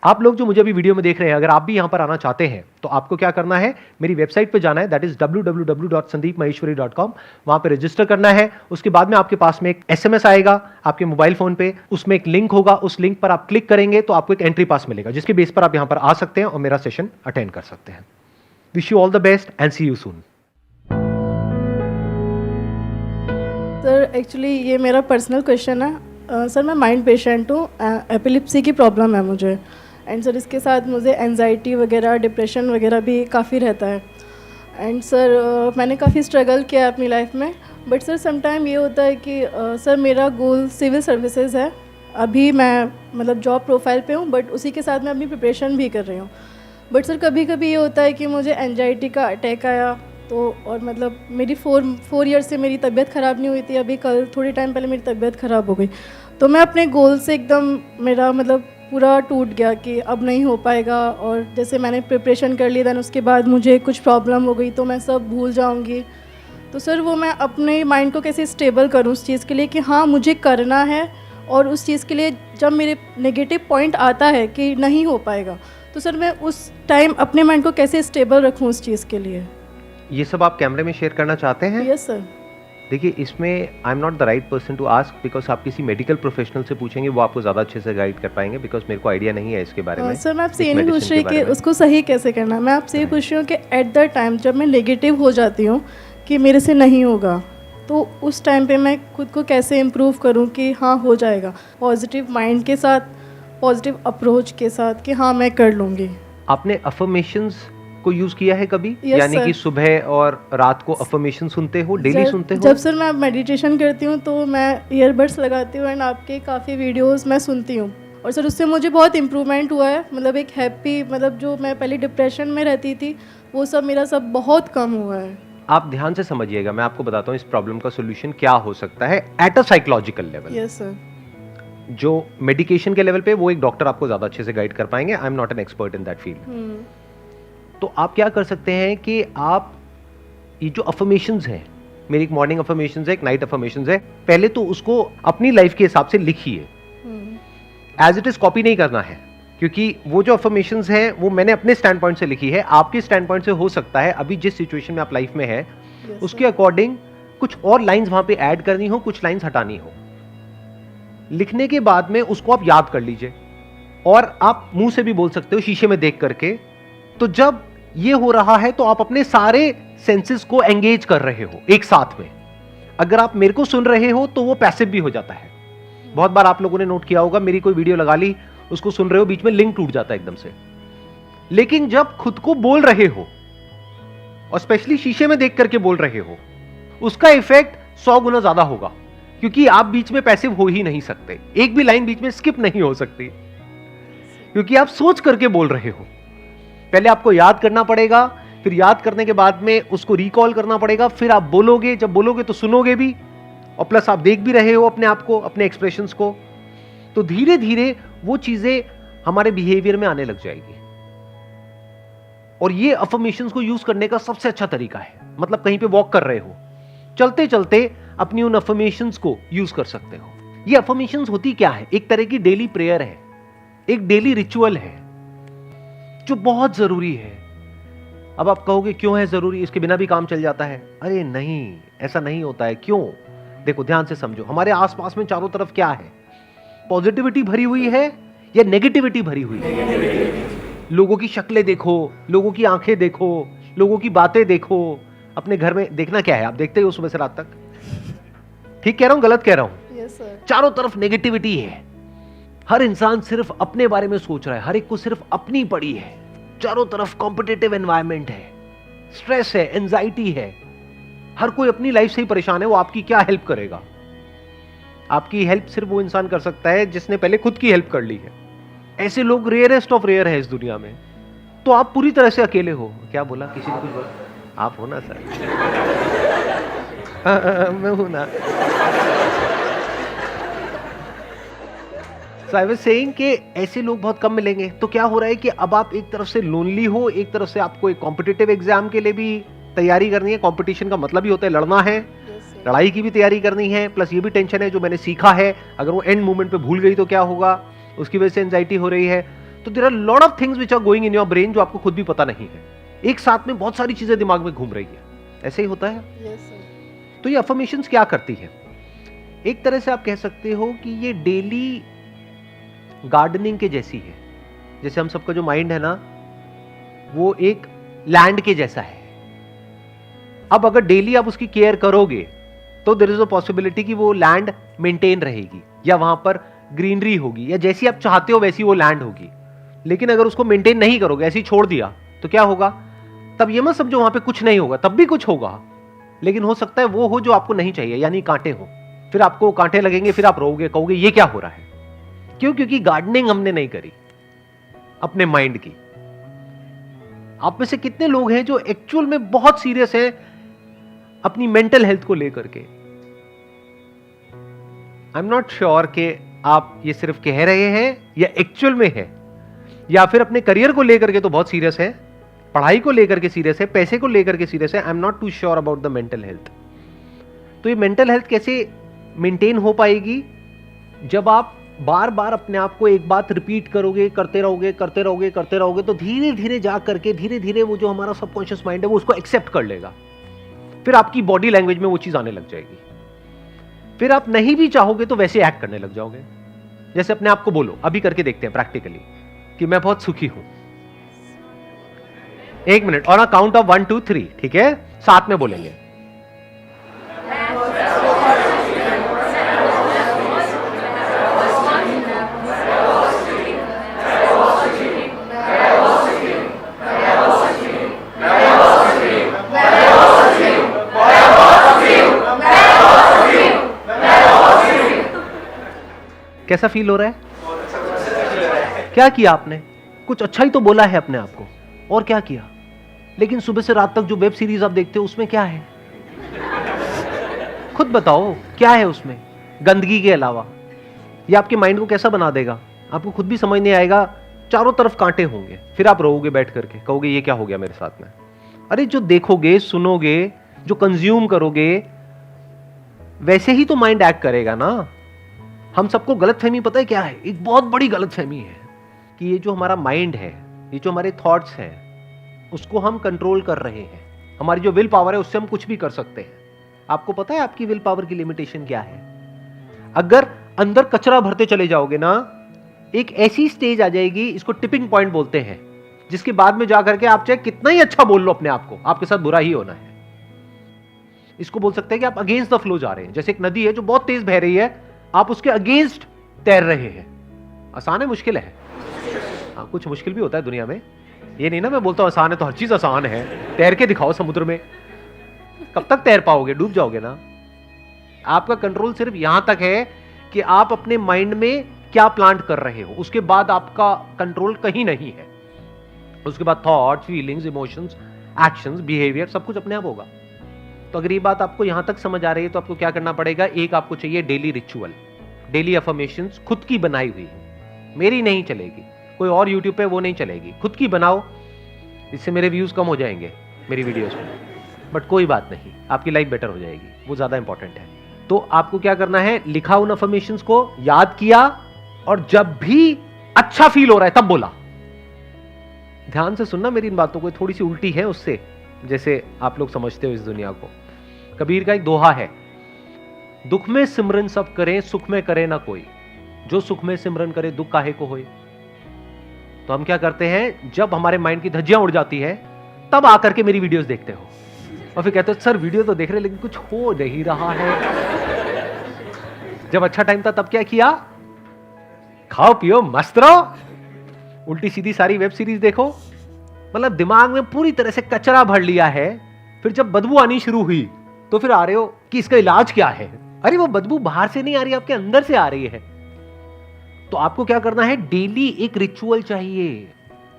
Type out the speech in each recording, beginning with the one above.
आप लोग जो मुझे अभी वीडियो में देख रहे हैं, अगर आप भी यहां पर आना चाहते हैं तो आपको क्या करना है, मेरी वेबसाइट पे जाना है, दैट इज www.sandeepmaheshwari.com। वहां पे रजिस्टर करना है। उसके बाद में आपके पास में एक SMS आएगा आपके मोबाइल फोन पे, उसमें एक लिंक होगा, उस लिंक पर आप क्लिक करेंगे तो आपको एक एंट्री पास मिलेगा, जिसके बेस पर आप यहां पर आ सकते हैं और मेरा सेशन अटेंड कर सकते हैं। Wish you all the best and see you soon. Sir actually ये मेरा पर्सनल क्वेश्चन है। सर मैं माइंड पेशेंट हूँ, एपिलिप्सी की प्रॉब्लम है मुझे। एंड सर इसके साथ मुझे एंजाइटी वगैरह, डिप्रेशन वगैरह भी काफ़ी रहता है। एंड सर मैंने काफ़ी स्ट्रगल किया है अपनी लाइफ में। बट सर समटाइम ये होता है कि सर मेरा गोल सिविल सर्विसेज है। अभी मैं मतलब जॉब प्रोफाइल पे हूँ, बट उसी के साथ मैं अपनी प्रिपरेशन भी कर रही हूँ। बट सर कभी कभी ये होता है कि मुझे एंजाइटी का अटैक आया तो, और मतलब मेरी फोर ईयर से मेरी तबीयत ख़राब नहीं हुई थी, अभी कल थोड़े टाइम पहले मेरी तबीयत ख़राब हो गई। तो मैं अपने गोल से एकदम, मेरा मतलब पूरा टूट गया कि अब नहीं हो पाएगा। और जैसे मैंने प्रिपरेशन कर ली, दैन उसके बाद मुझे कुछ प्रॉब्लम हो गई तो मैं सब भूल जाऊंगी। तो सर वो मैं अपने माइंड को कैसे स्टेबल करूं उस चीज़ के लिए कि हाँ मुझे करना है, और उस चीज़ के लिए जब मेरे नेगेटिव पॉइंट आता है कि नहीं हो पाएगा, तो सर मैं उस टाइम अपने माइंड को कैसे स्टेबल रखूं उस चीज़ के लिए। ये सब आप कैमरे में शेयर करना चाहते हैं? Yes sir. देखिए, इसमें I am not the right person to ask, because आप किसी मेडिकल प्रोफेशनल से पूछेंगे, वो आपको ज़्यादा अच्छे से गाइड कर पाएंगे, बिकॉज मेरे को आइडिया नहीं है इसके बारे में। सर मैं आपसे ये नहीं पूछ रही कि उसको सही कैसे करना है, मैं आपसे ये पूछ रही हूँ कि एट द टाइम जब मैं नेगेटिव हो जाती हूँ कि मेरे से नहीं होगा, तो उस टाइम पे मैं खुद को कैसे इम्प्रूव करूँ कि हाँ हो जाएगा, पॉजिटिव माइंड के साथ, पॉजिटिव अप्रोच के साथ कि हाँ मैं कर लूँगी। आपने अफर्मेशंस को यूज किया है कभी? Yes, यानी sir. कि सुबह और रात को अफर्मेशन सुनते हो, डेली सुनते हो? जब सर मैं मेडिटेशन करती हूँ तो मैं ईयरबड्स लगाती हूँ एंड आपके काफ़ी वीडियोस मैं सुनती हूँ, और सर उससे मुझे बहुत इम्प्रूवमेंट हुआ है। मतलब एक हैप्पी, मतलब जो मैं पहले डिप्रेशन में रहती थी वो सब मेरा सब बहुत कम हुआ है। आप ध्यान से समझिएगा, मैं आपको बताता हूँ इस प्रॉब्लम का सोल्यूशन क्या हो सकता है at a psychological level. Yes sir. जो मेडिकेशन के लेवल पे वो एक डॉक्टर आपको ज्यादा अच्छे से गाइड कर पाएंगे। आई am not an expert in that field. तो आप क्या कर सकते हैं कि आप ये जो अफर्मेशंस हैं, मेरी एक मॉर्निंग अफर्मेशंस है, एक नाइट अफर्मेशंस है, पहले तो उसको अपनी लाइफ के हिसाब से लिखिए। एज इट इज कॉपी नहीं करना है, क्योंकि वो जो अफर्मेशंस हैं वो मैंने अपने स्टैंड पॉइंट से लिखी है। आपके स्टैंड पॉइंट से हो सकता है अभी जिस सिचुएशन में आप लाइफ में है उसके अकॉर्डिंग कुछ और लाइंस वहां पे ऐड करनी हो, कुछ लाइंस हटानी हो। लिखने के बाद में उसको आप याद कर लीजिए, और आप मुंह से भी बोल सकते हो शीशे में देख करके। तो जब ये हो रहा है तो आप अपने सारे सेंसेस को एंगेज कर रहे हो एक साथ में। अगर आप मेरे को सुन रहे हो तो वो पैसिव भी हो जाता है। बहुत बार आप लोगों ने नोट किया होगा, मेरी कोई वीडियो लगा ली, उसको सुन रहे हो, बीच में लिंक टूट जाता है एकदम से। लेकिन जब खुद को बोल रहे हो और स्पेशली शीशे में देख करके बोल रहे हो, उसका इफेक्ट 100 गुना ज्यादा होगा, क्योंकि आप बीच में पैसिव हो ही नहीं सकते। एक भी लाइन बीच में स्किप नहीं हो सकती, क्योंकि आप सोच करके बोल रहे हो। पहले आपको याद करना पड़ेगा, फिर याद करने के बाद में उसको रिकॉल करना पड़ेगा, फिर आप बोलोगे। जब बोलोगे तो सुनोगे भी, और प्लस आप देख भी रहे हो अपने आप को, अपने एक्सप्रेशंस को। तो धीरे धीरे वो चीजें हमारे बिहेवियर में आने लग जाएगी। और ये अफर्मेशंस को यूज करने का सबसे अच्छा तरीका है, मतलब कहीं पे वॉक कर रहे हो, चलते चलते अपनी उन अफर्मेशंस को यूज कर सकते हो। ये अफर्मेशंस होती क्या है? एक तरह की डेली प्रेयर है, एक डेली रिचुअल है जो बहुत जरूरी है। अब आप कहोगे क्यों है जरूरी, इसके बिना भी काम चल जाता है? अरे नहीं, ऐसा नहीं होता है। क्यों? देखो, ध्यान से समझो। हमारे आसपास में चारों तरफ क्या है? पॉजिटिविटी भरी हुई है या नेगेटिविटी भरी हुई है? लोगों की शक्लें देखो, लोगों की आंखें देखो, लोगों की बातें देखो। अपने घर में देखना क्या है? आप देखते हो सुबह से रात तक। ठीक कह रहा हूं, गलत कह रहा हूं? Yes sir. चारों तरफ नेगेटिविटी है। हर इंसान सिर्फ अपने बारे में सोच रहा है, हर एक को सिर्फ अपनी पड़ी है। चारों तरफ कॉम्पिटिटिव एनवायरनमेंट है, स्ट्रेस है, एंजाइटी है। हर कोई अपनी लाइफ से ही परेशान है। वो आपकी क्या हेल्प करेगा? आपकी हेल्प सिर्फ वो इंसान कर सकता है जिसने पहले खुद की हेल्प कर ली है। ऐसे लोग रेयरेस्ट ऑफ रेयर है इस दुनिया में। तो आप पूरी तरह से अकेले हो। क्या बोला? किसी ने कुछ बोला? आप हो ना सर? मैं हूं ना। So I was saying कि ऐसे लोग बहुत कम मिलेंगे। तो क्या हो रहा है कि अब आप एक तरफ से लोनली हो, एक तरफ से आपको एक कॉम्पिटिटिव एग्जाम के लिए भी तैयारी करनी है। कंपटीशन का मतलब ही होता है लड़ना है, लड़ाई की भी तैयारी करनी है, प्लस ये भी टेंशन है जो मैंने सीखा है, अगर वो एंड मोमेंट पे भूल गई तो क्या होगा, उसकी वजह से एंजाइटी हो रही है। तो there are lot of things which are going in your brain जो आपको खुद भी पता नहीं है, एक साथ में बहुत सारी चीजें दिमाग में घूम रही है। ऐसे ही होता है। Yes sir. तो ये अफर्मेशंस क्या करती है? एक तरह से आप कह सकते हो कि ये डेली गार्डनिंग के जैसी है। जैसे हम सबका जो माइंड है ना, वो एक लैंड के जैसा है। अब अगर डेली आप उसकी केयर करोगे तो देयर इज अ पॉसिबिलिटी कि वो लैंड मेंटेन रहेगी, या वहां पर ग्रीनरी होगी, या जैसी आप चाहते हो वैसी वो लैंड होगी। लेकिन अगर उसको मेंटेन नहीं करोगे, ऐसे ही छोड़ दिया, तो क्या होगा? तब ये मत समझो वहां पे कुछ नहीं होगा, तब भी कुछ होगा, लेकिन हो सकता है वो हो जो आपको नहीं चाहिए, यानी कांटे हो। फिर आपको कांटे लगेंगे, फिर आप रोओगे, कहोगे ये क्या हो रहा है। क्यों? क्योंकि गार्डनिंग हमने नहीं करी अपने माइंड की। आप में से कितने लोग हैं जो एक्चुअल में बहुत सीरियस हैं अपनी मेंटल हेल्थ को लेकर के? आई एम नॉट श्योर कि आप ये सिर्फ कह रहे हैं या एक्चुअल में है, या फिर अपने करियर को लेकर के तो बहुत सीरियस है, पढ़ाई को लेकर के सीरियस है, पैसे को लेकर के सीरियस है। I am not too sure about the mental health. तो ये मेंटल हेल्थ कैसे मेंटेन हो पाएगी? जब आप बार बार अपने आप को एक बात रिपीट करोगे, करते रहोगे, करते रहोगे, करते रहोगे, तो धीरे धीरे जा करके धीरे धीरे वो जो हमारा सबकॉन्शियस माइंड है वो उसको एक्सेप्ट कर लेगा। फिर आपकी बॉडी लैंग्वेज में वो चीज आने लग जाएगी। फिर आप नहीं भी चाहोगे तो वैसे एक्ट करने लग जाओगे। जैसे अपने आप को बोलो, अभी करके देखते हैं प्रैक्टिकली, कि मैं बहुत सुखी हूं। 1 मिनट, और काउंट ऑफ 1 2 3, ठीक है? साथ में बोलेंगे। कैसा फील हो रहा है? क्या किया आपने? कुछ अच्छा ही तो बोला है अपने आप को, और क्या किया? लेकिन सुबह से रात तक जो वेब सीरीज आप देखते हो उसमें क्या है? खुद बताओ क्या है उसमें, गंदगी के अलावा? ये आपके माइंड को कैसा बना देगा, आपको खुद भी समझ नहीं आएगा। चारों तरफ कांटे होंगे, फिर आप रोओगे बैठ करके, कहोगे ये क्या हो गया मेरे साथ में। अरे जो देखोगे, सुनोगे, जो कंज्यूम करोगे, वैसे ही तो माइंड एक्ट करेगा ना। हम सबको गलतफहमी पता है क्या है? एक बहुत बड़ी गलतफहमी है कि ये जो हमारा माइंड है, ये जो हमारे थॉट्स हैं, उसको हम कंट्रोल कर रहे हैं। हमारी जो विल पावर है उससे हम कुछ भी कर सकते हैं। आपको पता है आपकी विल पावर की लिमिटेशन क्या है? अगर अंदर कचरा भरते चले जाओगे ना, एक ऐसी स्टेज आ जाएगी, इसको टिपिंग पॉइंट बोलते हैं, जिसके बाद में जाकर के आप चाहे कितना ही अच्छा बोल लो अपने आप को, आपके साथ बुरा ही होना है। इसको बोल सकते हैं कि आप अगेंस्ट द फ्लो जा रहे हैं। जैसे एक नदी है जो बहुत तेज बह रही है, आप उसके अगेंस्ट तैर रहे हैं। आसान है, मुश्किल है? हाँ, कुछ मुश्किल भी होता है दुनिया में। ये नहीं ना मैं बोलता हूं आसान है तो हर चीज आसान है। तैर के दिखाओ समुद्र में, कब तक तैर पाओगे? डूब जाओगे ना। आपका कंट्रोल सिर्फ यहां तक है कि आप अपने माइंड में क्या प्लांट कर रहे हो, उसके बाद आपका कंट्रोल कहीं नहीं है। उसके बाद thoughts, feelings, emotions, actions, behaviour सब कुछ अपने आप होगा। तो अगर ये बात आपको यहां तक समझ आ रही है तो आपको क्या करना पड़ेगा? एक आपको चाहिए डेली रिचुअल, डेली अफर्मेशंस, खुद की बनाई हुई, मेरी नहीं चलेगी, कोई और यूट्यूब पे वो नहीं चलेगी, खुद की बनाओ। इससे मेरे व्यूज कम हो जाएंगे मेरी वीडियोस में, बट कोई बात नहीं, आपकी लाइफ बेटर हो जाएगी, वो ज्यादा इंपॉर्टेंट है। तो आपको क्या करना है? लिखा उन अफर्मेशंस को, याद किया, और जब भी अच्छा फील हो रहा है तब बोला। ध्यान से सुनना मेरी इन बातों को, थोड़ी सी उल्टी है उससे जैसे आप लोग समझते हो इस दुनिया को। कबीर का एक दोहा है, दुख में सिमरन सब करें, सुख में करे ना कोई, जो सुख में सिमरन करे दुख काहे को होए। तो हम क्या करते हैं, जब हमारे माइंड की धज्जियां उड़ जाती है तब आकर के मेरी वीडियोस देखते हो, और फिर कहते हो सर वीडियो तो देख रहे लेकिन कुछ हो नहीं रहा है। जब अच्छा टाइम था तब क्या किया? खाओ पियो मस्त रहो, उल्टी सीधी सारी वेब सीरीज देखो, मतलब दिमाग में पूरी तरह से कचरा भर लिया है। फिर जब बदबू आनी शुरू हुई तो फिर आ रहे हो कि इसका इलाज क्या है। अरे वो बदबू बाहर से नहीं आ रही, आपके अंदर से आ रही है। तो आपको क्या करना है? डेली एक रिचुअल चाहिए,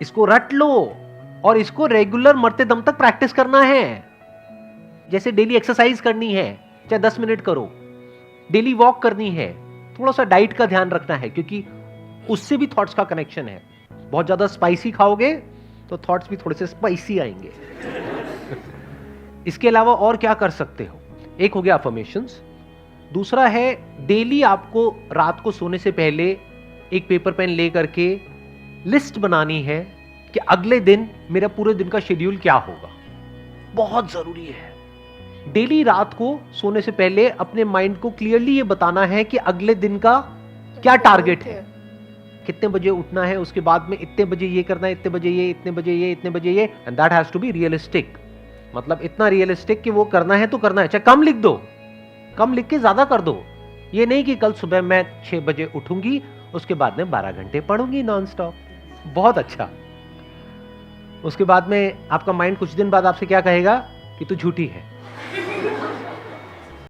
इसको रट लो और इसको रेगुलर मरते दम तक प्रैक्टिस करना है। जैसे डेली एक्सरसाइज करनी है, चाहे 10 मिनट करो, डेली वॉक करनी है, थोड़ा सा डाइट का ध्यान रखना है क्योंकि उससे भी थॉट्स का कनेक्शन है। बहुत ज्यादा स्पाइसी खाओगे तो थॉट्स भी थोड़े से स्पाइसी आएंगे। इसके अलावा और क्या कर सकते हो? एक हो गया अफर्मेशंस, दूसरा है डेली आपको रात को सोने से पहले एक पेपर पेन ले करके लिस्ट बनानी है कि अगले दिन मेरा पूरे दिन का शेड्यूल क्या होगा। बहुत जरूरी है। डेली रात को सोने से पहले अपने माइंड को क्लियरली ये बताना है कि अगले दिन का क्या टारगेट है, कितने बजे उठना है, उसके बाद में इतने बजे ये करना है, इतने बजे ये, इतने बजे ये, इतने बजे ये, and that has to be realistic. मतलब इतना रियलिस्टिक कि वो करना है तो करना है, चाहे कम लिख दो, कम लिख के ज्यादा कर दो। ये नहीं कि कल सुबह मैं 6 बजे उठूंगी, उसके बाद में 12 घंटे पढ़ूंगी नॉन स्टॉप। बहुत अच्छा। उसके बाद में आपका माइंड कुछ दिन बाद आपसे क्या कहेगा कि तू झूठी है।